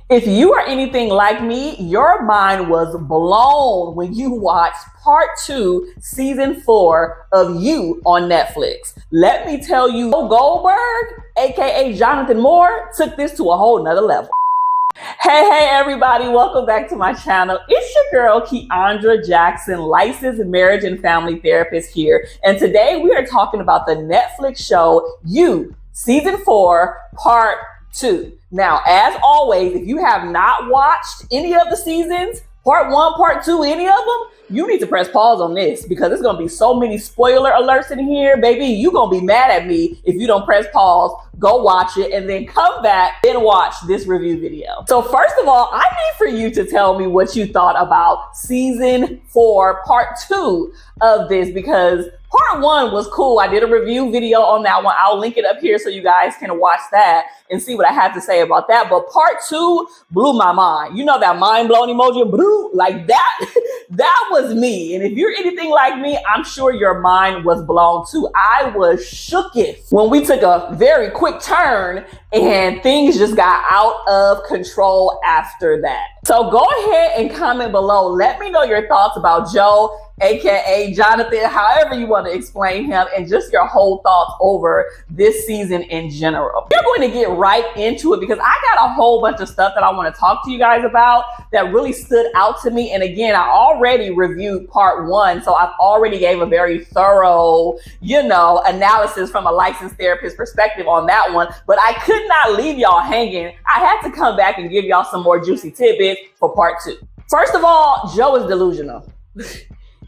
If you are anything like me, your mind was blown when you watched part 2, season 4 of You on Netflix. Let me tell you, Goldberg, aka Jonathan Moore, took this to a whole nother level. Hey everybody, welcome back to my channel. It's your girl Keandra Jackson, licensed marriage and family therapist here. And today we are talking about the Netflix show You, season 4, part 2. Now, as always, if you have not watched any of the seasons, part 1, part 2, any of them, you need to press pause on this because there's going to be so many spoiler alerts in here, baby. You're going to be mad at me if you don't press pause, go watch it, and then come back and watch this review video. So first of all, I need for you to tell me what you thought about season 4, part 2 of this, because part 1 was cool. I did a review video on that one. I'll link it up here so you guys can watch that and see what I had to say about that. But part 2 blew my mind. You know that mind-blown emoji? Blew like that. That was me. And if you're anything like me, I'm sure your mind was blown too. I was shooketh when we took a very quick turn and things just got out of control after that. So go ahead and comment below. Let me know your thoughts about Joe, aka Jonathan, however you want to explain him, and just your whole thoughts over this season in general. We're going to get right into it because I got a whole bunch of stuff that I want to talk to you guys about that really stood out to me. And again, I already reviewed part 1, so I've already gave a very thorough, analysis from a licensed therapist perspective on that one. But I could not leave y'all hanging. I had to come back and give y'all some more juicy tidbits for part 2. First of all, Joe is delusional.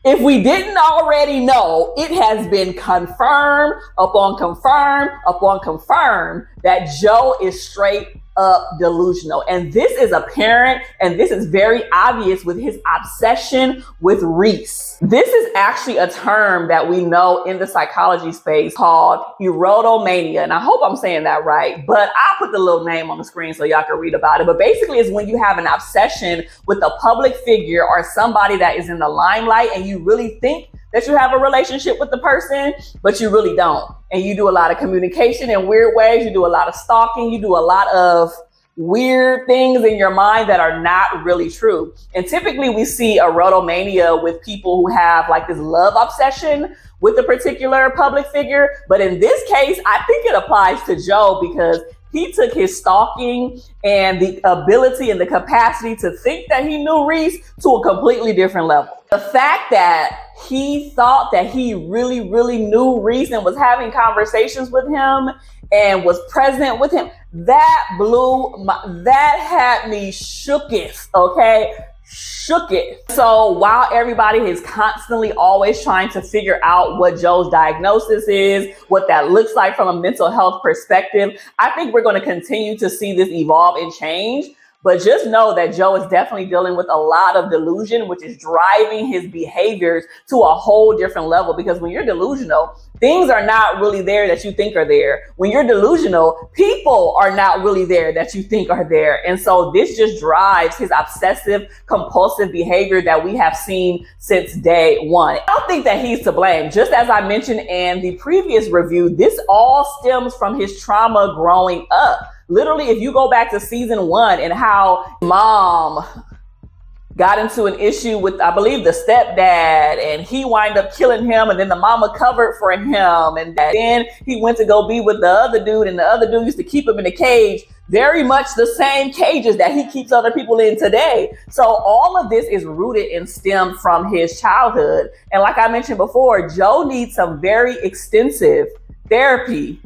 If we didn't already know, it has been confirmed upon confirmed that Joe is straight up delusional. And this is apparent, and this is very obvious with his obsession with Reese. This is actually a term that we know in the psychology space called erotomania. And I hope I'm saying that right, but I'll put the little name on the screen so y'all can read about it. But basically it's when you have an obsession with a public figure or somebody that is in the limelight and you really think that you have a relationship with the person, but you really don't. And you do a lot of communication in weird ways. You do a lot of stalking. You do a lot of weird things in your mind that are not really true. And typically we see erotomania with people who have like this love obsession with a particular public figure. But in this case, I think it applies to Joe because he took his stalking and the ability and the capacity to think that he knew Reese to a completely different level. The fact that he thought that he really, really knew Reese and was having conversations with him and was present with him, that had me shooketh, okay? Shooketh. So while everybody is constantly always trying to figure out what Joe's diagnosis is, what that looks like from a mental health perspective, I think we're going to continue to see this evolve and change. But just know that Joe is definitely dealing with a lot of delusion, which is driving his behaviors to a whole different level. Because when you're delusional, things are not really there that you think are there. When you're delusional, people are not really there that you think are there. And so this just drives his obsessive compulsive behavior that we have seen since day one. I don't think that he's to blame. Just as I mentioned in the previous review, this all stems from his trauma growing up. Literally, if you go back to season 1 and how mom got into an issue with, I believe, the stepdad, and he wound up killing him, and then the mama covered for him, and then he went to go be with the other dude, and the other dude used to keep him in a cage, very much the same cages that he keeps other people in today. So all of this is rooted and stemmed from his childhood. And like I mentioned before, Joe needs some very extensive therapy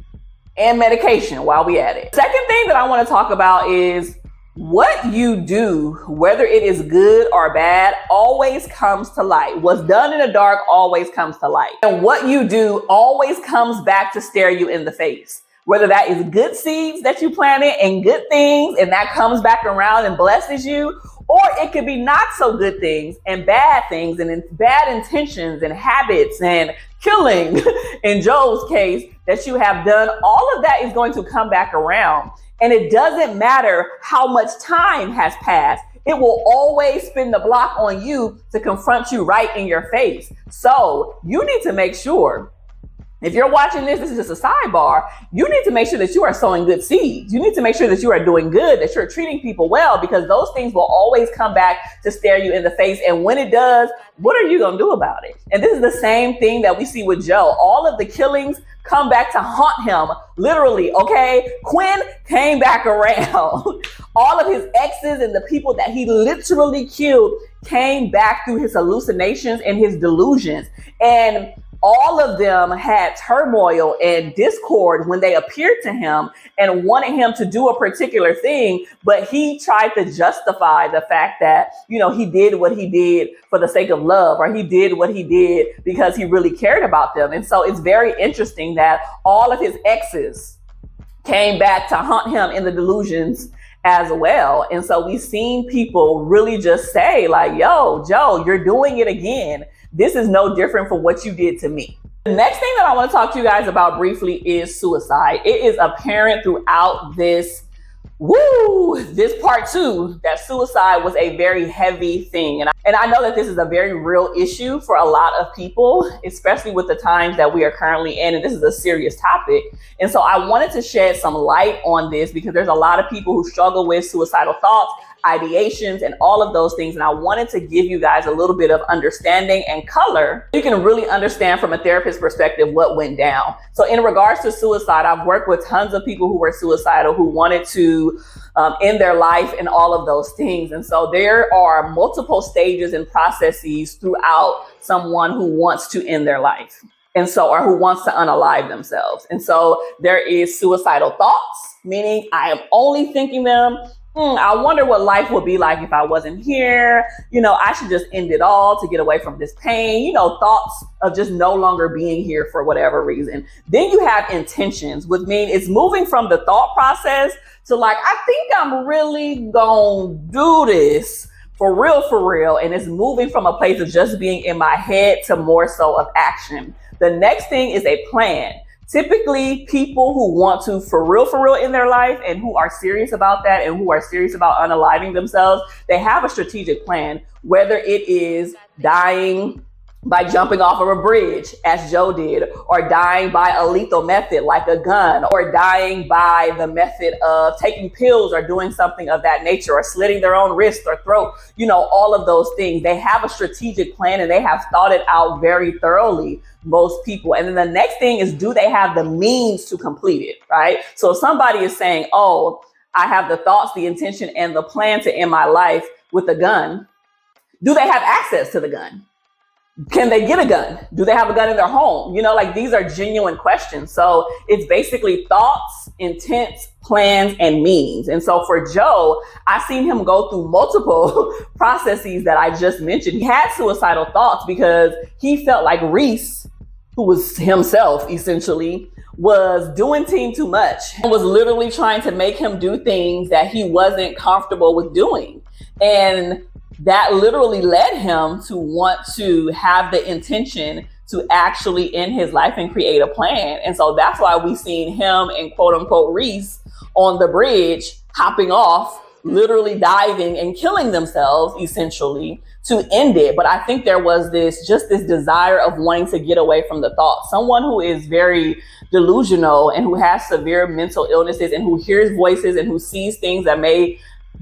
and medication while we at it. Second thing that I want to talk about is what you do, whether it is good or bad, always comes to light. What's done in the dark always comes to light. And what you do always comes back to stare you in the face. Whether that is good seeds that you planted and good things, and that comes back around and blesses you, or it could be not so good things and bad things and bad intentions and habits and killing, in Joe's case, that you have done. All of that is going to come back around. And it doesn't matter how much time has passed. It will always spin the block on you to confront you right in your face. So you need to make sure If you're watching this is just a sidebar. You need to make sure that you are sowing good seeds. You need to make sure that you are doing good, that you're treating people well, because those things will always come back to stare you in the face. And when it does, what are you going to do about it? And this is the same thing that we see with Joe. All of the killings come back to haunt him, literally, okay? Quinn came back around. All of his exes and the people that he literally killed came back through his hallucinations and his delusions. And all of them had turmoil and discord when they appeared to him and wanted him to do a particular thing. But he tried to justify the fact that, you know, he did what he did for the sake of love, or he did what he did because he really cared about them. And so it's very interesting that all of his exes came back to haunt him in the delusions as well. And so we've seen people really just say like, yo, Joe, you're doing it again. This is no different from what you did to me. The next thing that I want to talk to you guys about briefly is suicide. It is apparent throughout this part 2 that suicide was a very heavy thing. And I know that this is a very real issue for a lot of people, especially with the times that we are currently in. And this is a serious topic. And so I wanted to shed some light on this because there's a lot of people who struggle with suicidal thoughts, ideations, and all of those things. And I wanted to give you guys a little bit of understanding and color. You can really understand from a therapist's perspective what went down. So in regards to suicide, I've worked with tons of people who were suicidal, who wanted to end their life and all of those things. And so there are multiple stages and processes throughout someone who wants to end their life. And so, or who wants to unalive themselves. And so there is suicidal thoughts, meaning I am only thinking them. I wonder what life would be like if I wasn't here. You know, I should just end it all to get away from this pain. You know, thoughts of just no longer being here for whatever reason. Then you have intentions, which mean it's moving from the thought process to like, I think I'm really gonna do this for real. And it's moving from a place of just being in my head to more so of action. The next thing is a plan. Typically, people who want to for real in their life and who are serious about that and who are serious about unaliving themselves, they have a strategic plan, whether it is dying by jumping off of a bridge, as Joe did, or dying by a lethal method like a gun, or dying by the method of taking pills or doing something of that nature, or slitting their own wrist or throat, you know, all of those things. They have a strategic plan and they have thought it out very thoroughly, most people. And then the next thing is, do they have the means to complete it, right? So if somebody is saying, oh, I have the thoughts, the intention, and the plan to end my life with a gun, do they have access to the gun? Can they get a gun? Do they have a gun in their home? You know, like these are genuine questions. So it's basically thoughts, intents, plans, and means. And so for Joe, I've seen him go through multiple processes that I just mentioned. He had suicidal thoughts because he felt like Reese, who was himself essentially, was doing team too much and was literally trying to make him do things that he wasn't comfortable with doing. And that literally led him to want to have the intention to actually end his life and create a plan. And so that's why we've seen him and quote unquote Reese on the bridge, hopping off, literally diving and killing themselves essentially to end it. But I think there was this desire of wanting to get away from the thought. Someone who is very delusional and who has severe mental illnesses and who hears voices and who sees things that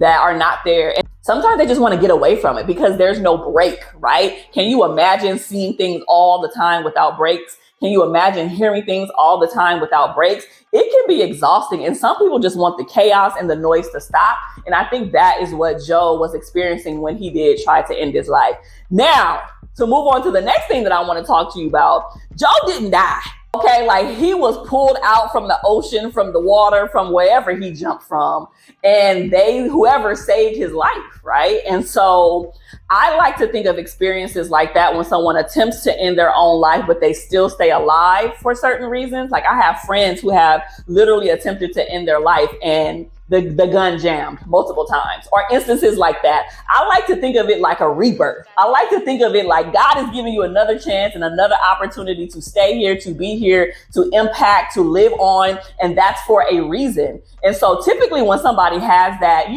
are not there. And sometimes they just want to get away from it because there's no break, right? Can you imagine seeing things all the time without breaks? Can you imagine hearing things all the time without breaks? It can be exhausting. And some people just want the chaos and the noise to stop. And I think that is what Joe was experiencing when he did try to end his life. Now, to move on to the next thing that I want to talk to you about, Joe didn't die. Okay, like he was pulled out from the ocean, from the water, from wherever he jumped from, and whoever saved his life, right? And so I like to think of experiences like that when someone attempts to end their own life, but they still stay alive for certain reasons. Like I have friends who have literally attempted to end their life and the gun jammed multiple times, or instances like that. I like to think of it like a rebirth. I like to think of it like God is giving you another chance and another opportunity to stay here, to be here, to impact, to live on. And that's for a reason. And so typically when somebody has that,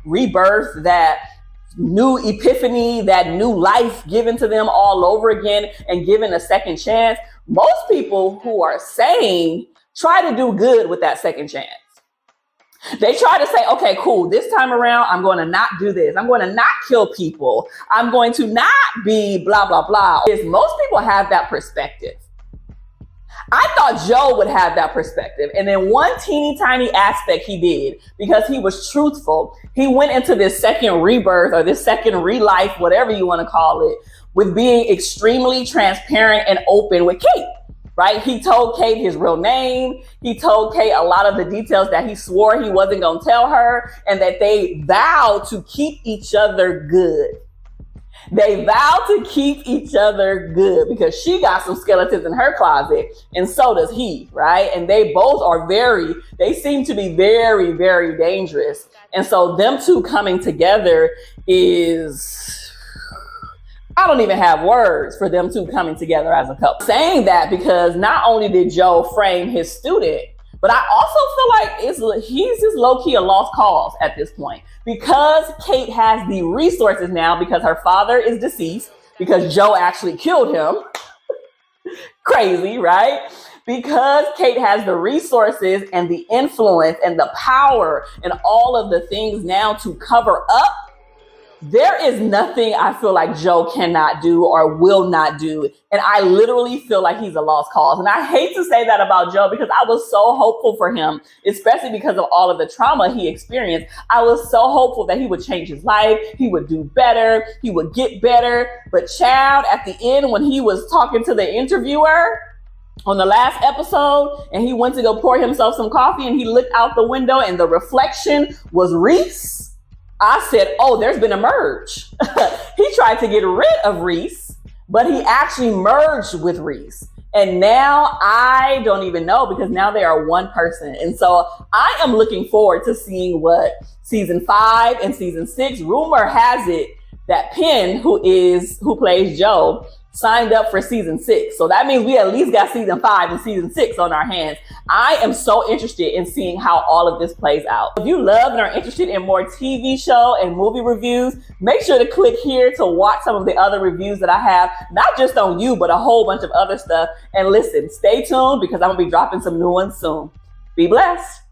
rebirth, that new epiphany, that new life given to them all over again and given a second chance. Most people who are sane try to do good with that second chance. They try to say, okay, cool, this time around, I'm going to not do this. I'm going to not kill people. I'm going to not be blah, blah, blah. Most people have that perspective. I thought Joe would have that perspective. And then one teeny tiny aspect he did, because he was truthful. He went into this second rebirth or this second re-life, whatever you want to call it, with being extremely transparent and open with Kate. Right? He told Kate his real name. He told Kate a lot of the details that he swore he wasn't going to tell her, and that they vowed to keep each other good. They vowed to keep each other good because she got some skeletons in her closet and so does he, right? And they both are they seem to be very, very dangerous. And so them two coming together I don't even have words for them two coming together as a couple. Saying that because not only did Joe frame his student, but I also feel like he's just low-key a lost cause at this point, because Kate has the resources now because her father is deceased, because Joe actually killed him. Crazy, right? Because Kate has the resources and the influence and the power and all of the things now to cover up. There is nothing I feel like Joe cannot do or will not do. And I literally feel like he's a lost cause. And I hate to say that about Joe because I was so hopeful for him, especially because of all of the trauma he experienced. I was so hopeful that he would change his life. He would do better. He would get better. But child, at the end, when he was talking to the interviewer on the last episode and he went to go pour himself some coffee and he looked out the window and the reflection was Reese, I said, oh, there's been a merge. He tried to get rid of Reese, but he actually merged with Reese. And now I don't even know, because now they are one person. And so I am looking forward to seeing what season 5 and season 6. Rumor has it that Penn, who plays Joe, signed up for season 6. So that means we at least got season 5 and season 6 on our hands. I am so interested in seeing how all of this plays out. If you love and are interested in more TV show and movie reviews, make sure to click here to watch some of the other reviews that I have, not just on You, but a whole bunch of other stuff. And listen, stay tuned because I'm gonna be dropping some new ones soon. Be blessed.